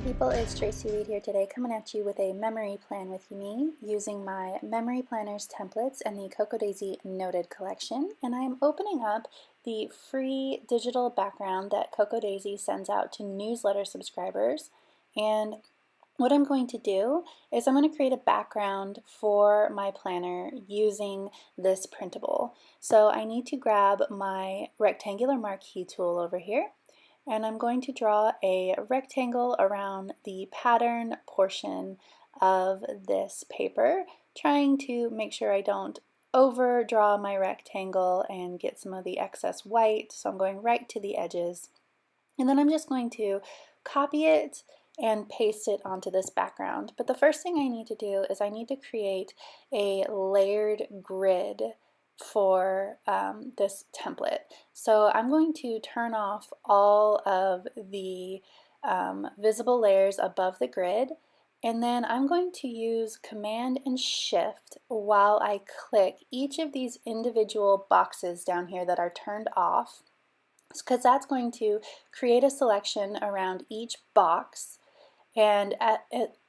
people, it's Tracy Reed here today, coming at you with a memory plan with me using my Memory Planners templates and the Cocoa Daisy Noted collection. And I'm opening up the free digital background that Cocoa Daisy sends out to newsletter subscribers. And what I'm going to do is I'm going to create a background for my planner using this printable. So I need to grab my rectangular marquee tool over here, and I'm going to draw a rectangle around the pattern portion of this paper, trying to make sure I don't overdraw my rectangle and get some of the excess white. So I'm going right to the edges, and then I'm just going to copy it and paste it onto this background. But the first thing I need to do is I need to create a layered grid for this template. So I'm going to turn off all of the visible layers above the grid, and then I'm going to use Command and Shift while I click each of these individual boxes down here that are turned off, because that's going to create a selection around each box. And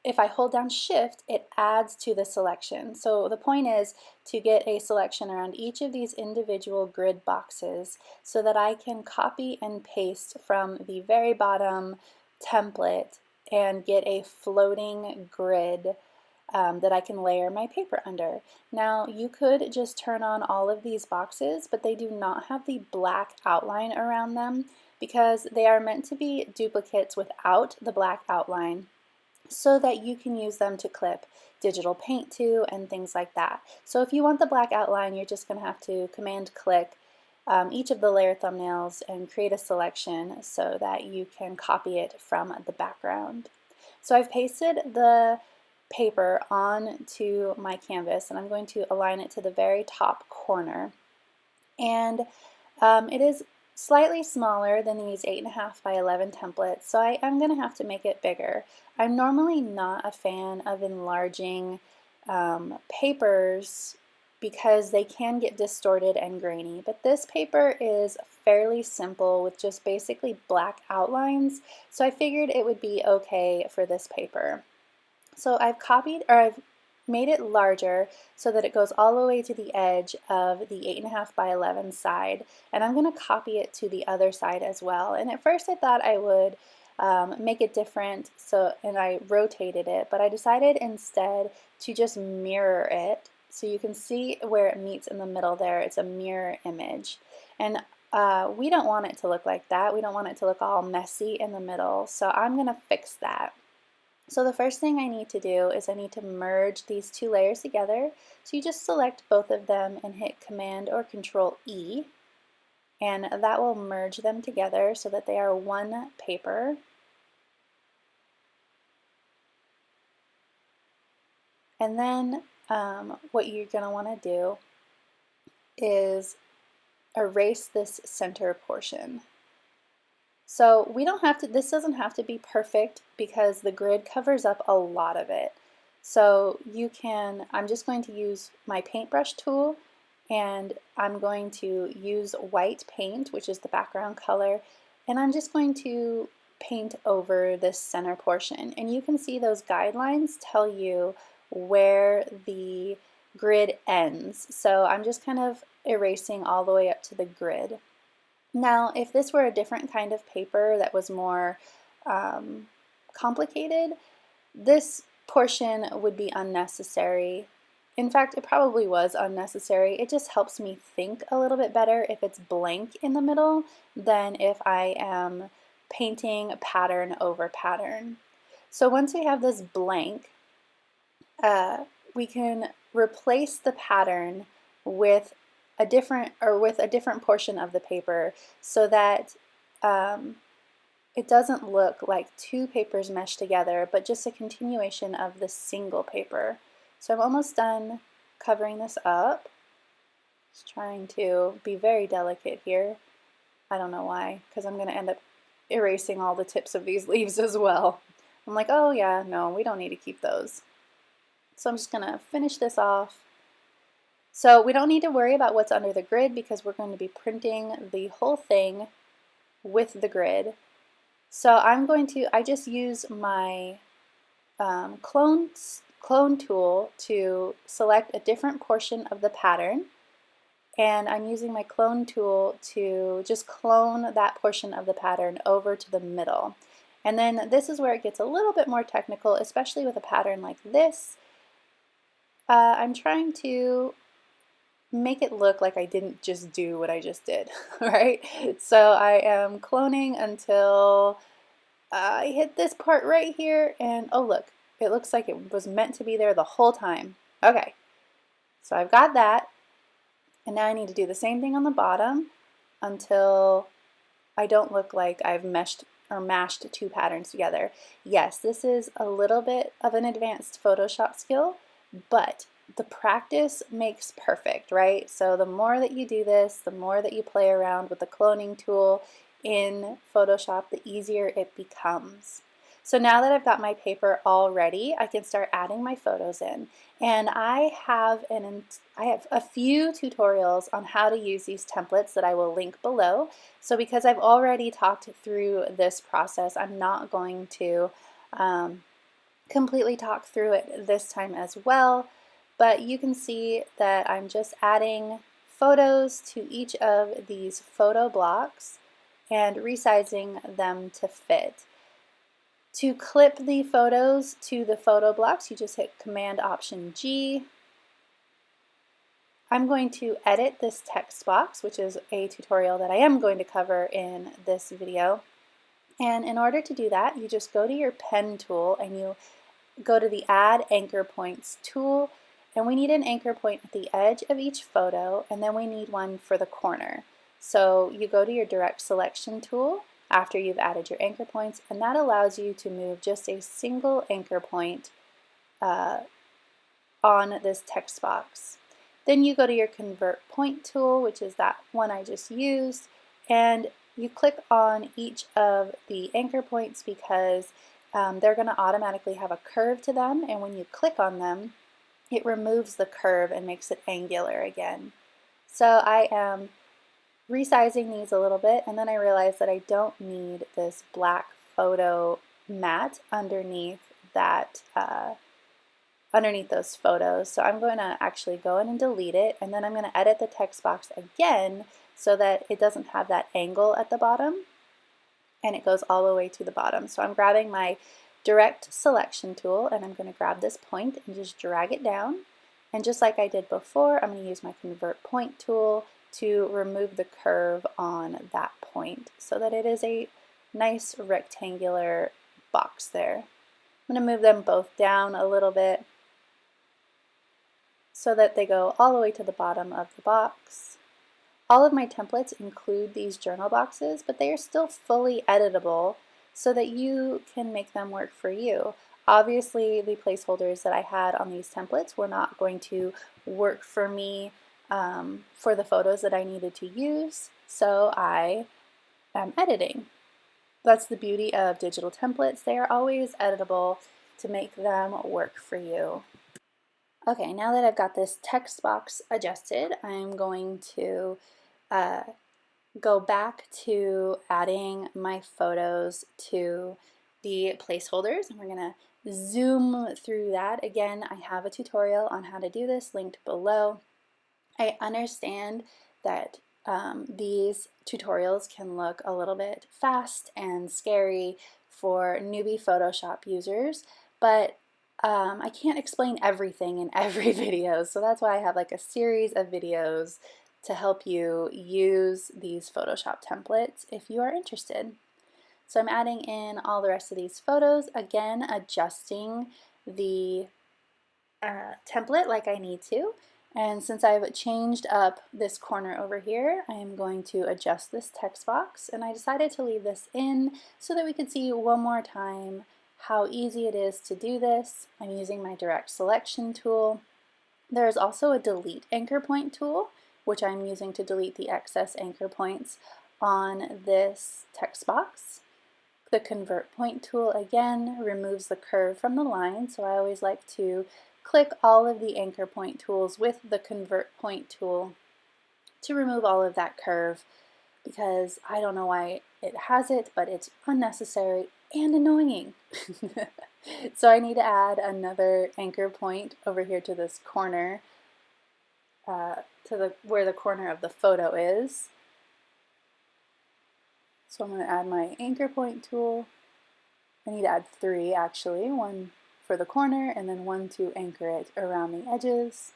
if I hold down Shift, it adds to the selection. So the point is to get a selection around each of these individual grid boxes so that I can copy and paste from the very bottom template and get a floating grid that I can layer my paper under. Now you could just turn on all of these boxes, but they do not have the black outline around them because they are meant to be duplicates without the black outline so that you can use them to clip digital paint to and things like that. So if you want the black outline, you're just going to have to command click each of the layer thumbnails and create a selection so that you can copy it from the background. So I've pasted the paper onto my canvas, and I'm going to align it to the very top corner. And it is slightly smaller than these 8.5 by 11 templates, so I am going to have to make it bigger. I'm normally not a fan of enlarging papers because they can get distorted and grainy, but this paper is fairly simple with just basically black outlines, so I figured it would be okay for this paper. So I've made it larger so that it goes all the way to the edge of the 8.5 by 11 side, and I'm going to copy it to the other side as well. And at first I thought I would make it different, and I rotated it, but I decided instead to just mirror it. So you can see where it meets in the middle there. It's a mirror image, and we don't want it to look like that. We don't want it to look all messy in the middle, so I'm going to fix that. So the first thing I need to do is I need to merge these two layers together. So you just select both of them and hit Command or Control E, and that will merge them together so that they are one paper. And then what you're going to want to do is erase this center portion. So we don't have to, this doesn't have to be perfect because the grid covers up a lot of it. So you can, I'm just going to use my paintbrush tool, and I'm going to use white paint, which is the background color, and I'm just going to paint over this center portion. And you can see those guidelines tell you where the grid ends. So I'm just kind of erasing all the way up to the grid. Now, if this were a different kind of paper that was more complicated, this portion would be unnecessary. In fact, it probably was unnecessary. It just helps me think a little bit better if it's blank in the middle than if I am painting pattern over pattern. So once we have this blank, we can replace the pattern with a different portion of the paper so that it doesn't look like two papers meshed together, but just a continuation of the single paper. So I'm almost done covering this up. Just trying to be very delicate here. I don't know why, because I'm going to end up erasing all the tips of these leaves as well. I'm like, oh yeah, no, we don't need to keep those. So I'm just going to finish this off. So we don't need to worry about what's under the grid because we're going to be printing the whole thing with the grid. So I just use my clone tool to select a different portion of the pattern, and I'm using my clone tool to just clone that portion of the pattern over to the middle. And then this is where it gets a little bit more technical, especially with a pattern like this. I'm trying to make it look like I didn't just do what I just did, right? So I am cloning until I hit this part right here, and oh look, it looks like it was meant to be there the whole time. Okay, so I've got that, and now I need to do the same thing on the bottom until I don't look like I've meshed or mashed two patterns together. Yes, this is a little bit of an advanced Photoshop skill, but the practice makes perfect, right? So the more that you do this, the more that you play around with the cloning tool in Photoshop, the easier it becomes. So now that I've got my paper all ready, I can start adding my photos in. And I have a few tutorials on how to use these templates that I will link below. So because I've already talked through this process, I'm not going to completely talk through it this time as well. But you can see that I'm just adding photos to each of these photo blocks and resizing them to fit. To clip the photos to the photo blocks, you just hit Command-Option-G. I'm going to edit this text box, which is a tutorial that I am going to cover in this video. And in order to do that, you just go to your pen tool and you go to the Add Anchor Points tool, and we need an anchor point at the edge of each photo, and then we need one for the corner. So you go to your Direct Selection tool after you've added your anchor points, and that allows you to move just a single anchor point on this text box. Then you go to your Convert Point tool, which is that one I just used, and you click on each of the anchor points because they're going to automatically have a curve to them, and when you click on them, it removes the curve and makes it angular again. So I am resizing these a little bit, and then I realized that I don't need this black photo mat underneath that underneath those photos. So I'm going to actually go in and delete it, and then I'm going to edit the text box again so that it doesn't have that angle at the bottom and it goes all the way to the bottom. So I'm grabbing my Direct Selection tool, and I'm going to grab this point and just drag it down. And just like I did before, I'm going to use my Convert Point tool to remove the curve on that point so that it is a nice rectangular box there. I'm going to move them both down a little bit so that they go all the way to the bottom of the box. All of my templates include these journal boxes, but they are still fully editable so that you can make them work for you. Obviously, the placeholders that I had on these templates were not going to work for me for the photos that I needed to use, so I am editing. That's the beauty of digital templates. They are always editable to make them work for you. Okay, now that I've got this text box adjusted, I'm going to go back to adding my photos to the placeholders, and we're going to zoom through that. Again, I have a tutorial on how to do this linked below. I understand that these tutorials can look a little bit fast and scary for newbie Photoshop users, but I can't explain everything in every video, so that's why I have like a series of videos to help you use these Photoshop templates if you are interested. So I'm adding in all the rest of these photos, again adjusting the template like I need to. And since I've changed up this corner over here, I am going to adjust this text box, and I decided to leave this in so that we could see one more time how easy it is to do this. I'm using my Direct Selection tool. There is also a Delete Anchor Point tool, which I'm using to delete the excess anchor points on this text box. The Convert Point tool again removes the curve from the line, so I always like to click all of the anchor point tools with the Convert Point tool to remove all of that curve, because I don't know why it has it, but it's unnecessary and annoying. So I need to add another anchor point over here to this corner, where the corner of the photo is. So I'm going to add my anchor point tool. I need to add 3 actually, 1 for the corner and then 1 to anchor it around the edges.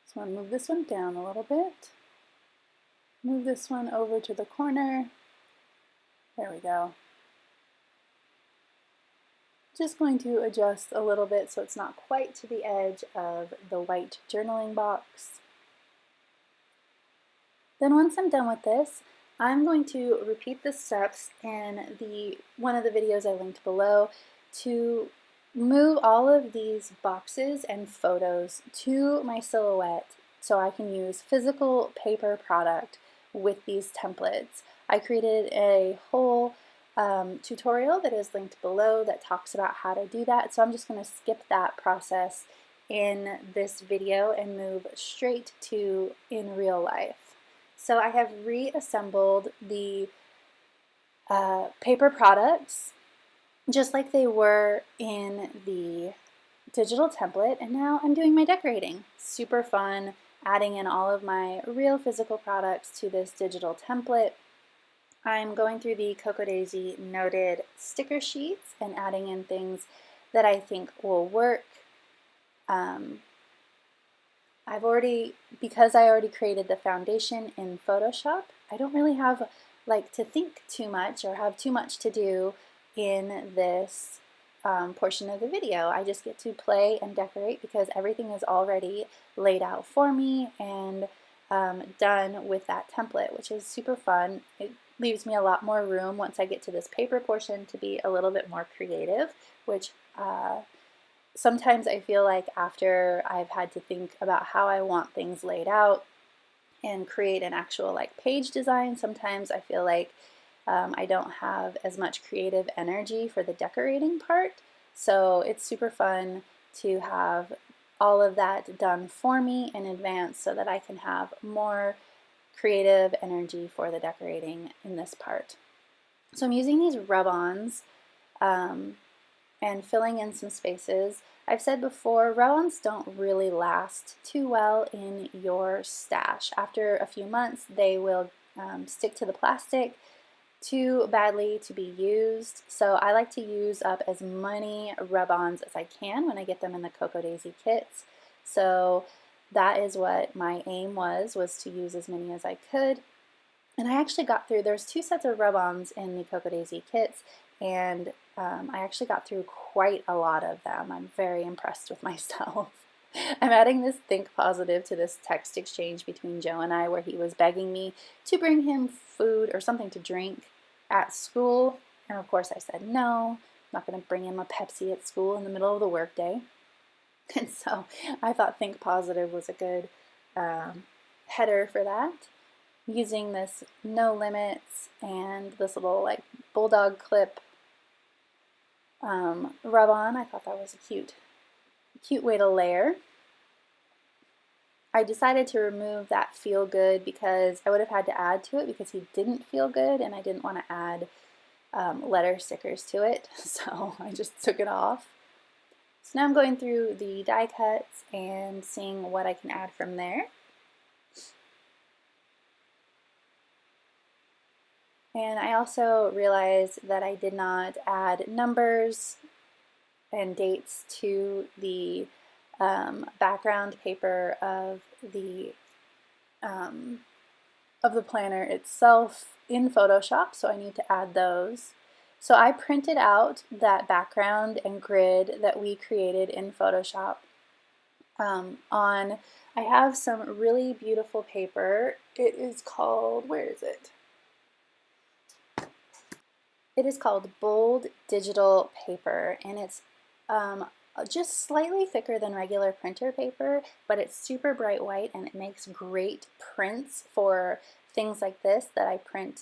So I'm going to move this one down a little bit. Move this one over to the corner. There we go. Just going to adjust a little bit so it's not quite to the edge of the white journaling box. Then once I'm done with this, I'm going to repeat the steps in one of the videos I linked below to move all of these boxes and photos to my silhouette so I can use physical paper product with these templates. I created a whole tutorial that is linked below that talks about how to do that, so I'm just going to skip that process in this video and move straight to in real life. So I have reassembled the paper products just like they were in the digital template, and now I'm doing my decorating. Super fun, adding in all of my real physical products to this digital template. I'm going through the Cocoa Daisy noted sticker sheets and adding in things that I think will work. Because I already created the foundation in Photoshop, I don't really have to think too much or have too much to do in this portion of the video. I just get to play and decorate because everything is already laid out for me and done with that template, which is super fun. It leaves me a lot more room once I get to this paper portion to be a little bit more creative, which sometimes I feel like after I've had to think about how I want things laid out and create an actual page design, sometimes I feel like I don't have as much creative energy for the decorating part. So it's super fun to have all of that done for me in advance so that I can have more creative energy for the decorating in this part. So I'm using these rub-ons and filling in some spaces. I've said before, rub-ons don't really last too well in your stash. After a few months, they will stick to the plastic too badly to be used. So I like to use up as many rub-ons as I can when I get them in the Cocoa Daisy kits. So that is what my aim was to use as many as I could. And I actually got through, there's 2 sets of rub-ons in the Cocoa Daisy kits, and I actually got through quite a lot of them. I'm very impressed with myself. I'm adding this think positive to this text exchange between Joe and I where he was begging me to bring him food or something to drink at school. And of course I said no, I'm not going to bring him a Pepsi at school in the middle of the workday. And so I thought think positive was a good header for that. Using this no limits and this little bulldog clip rub-on, I thought that was a cute way to layer. I decided to remove that feel good because I would have had to add to it because he didn't feel good and I didn't want to add letter stickers to it, so I just took it off. So now I'm going through the die cuts and seeing what I can add from there. And I also realized that I did not add numbers and dates to the background paper of the planner itself in Photoshop, so I need to add those. So I printed out that background and grid that we created in Photoshop I have some really beautiful paper. It is called, where is it? It is called Bold Digital Paper, and it's just slightly thicker than regular printer paper, but it's super bright white and it makes great prints for things like this that I print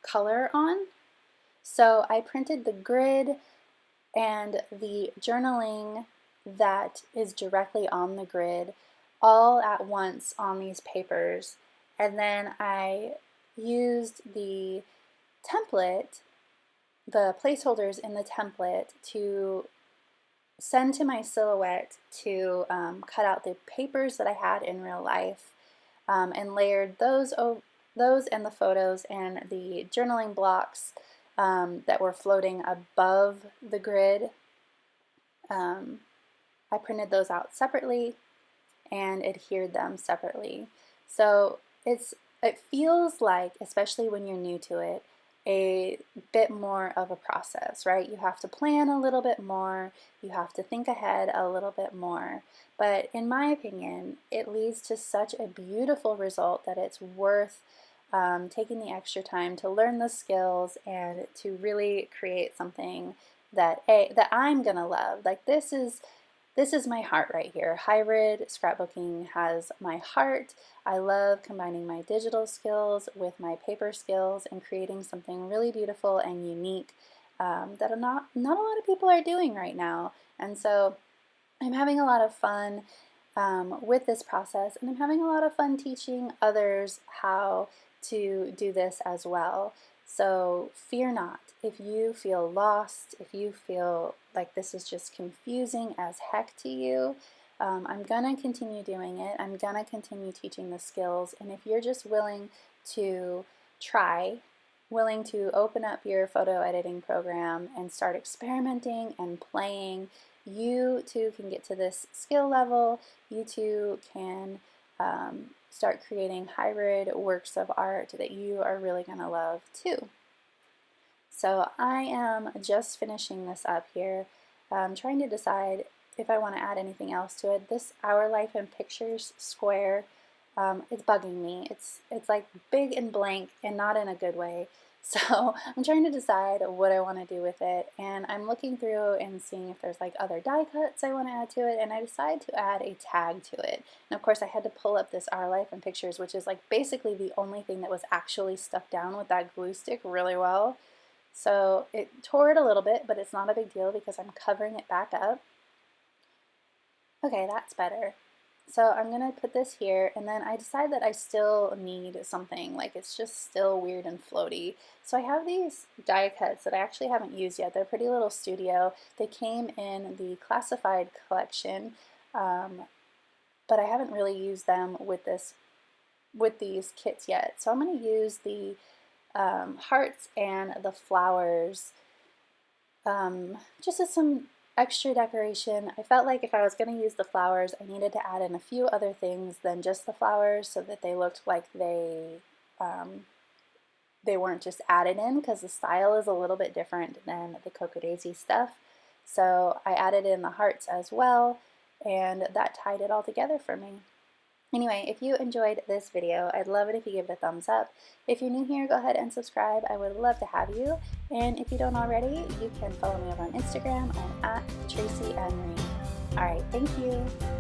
color on. So I printed the grid and the journaling that is directly on the grid all at once on these papers, And then I used the template, the placeholders in the template, to send to my silhouette to cut out the papers that I had in real life, and layered those and the photos and the journaling blocks that were floating above the grid. I printed those out separately and adhered them separately. So it feels like, especially when you're new to it, a bit more of a process, right? You have to plan a little bit more, you have to think ahead a little bit more. But in my opinion, it leads to such a beautiful result that it's worth taking the extra time to learn the skills and to really create something that I'm gonna love. Like this is my heart right here. Hybrid scrapbooking has my heart. I love combining my digital skills with my paper skills and creating something really beautiful and unique that not a lot of people are doing right now. And so I'm having a lot of fun with this process, and I'm having a lot of fun teaching others how to do this as well. So fear not. If you feel lost, if you feel like this is just confusing as heck to you, I'm gonna continue doing it. I'm gonna continue teaching the skills. And if you're just willing to try, willing to open up your photo editing program and start experimenting and playing, you too can get to this skill level. You too can start creating hybrid works of art that you are really gonna love too. So I am just finishing this up here, trying to decide if I want to add anything else to it. This Our Life in Pictures square, it's bugging me. It's like big and blank and not in a good way. So I'm trying to decide what I want to do with it, and I'm looking through and seeing if there's like other die cuts I want to add to it, and I decided to add a tag to it. And of course I had to pull up this Our Life in Pictures, which is like basically the only thing that was actually stuck down with that glue stick really well. So it tore it a little bit, but it's not a big deal because I'm covering it back up. Okay, that's better. So I'm gonna put this here, and then I decide that I still need something, like it's just still weird and floaty. So I have these die cuts that I actually haven't used yet. They're Pretty Little Studio. They came in the classified collection, but I haven't really used them with these kits yet. So I'm gonna use the hearts and the flowers just as some extra decoration. I felt like if I was going to use the flowers, I needed to add in a few other things than just the flowers so that they looked like they weren't just added in, because the style is a little bit different than the Cocoa Daisy stuff. So I added in the hearts as well, and that tied it all together for me. Anyway, if you enjoyed this video, I'd love it if you give it a thumbs up. If you're new here, go ahead and subscribe. I would love to have you. And if you don't already, you can follow me over on Instagram. I'm at Traci and Marie. All right, thank you.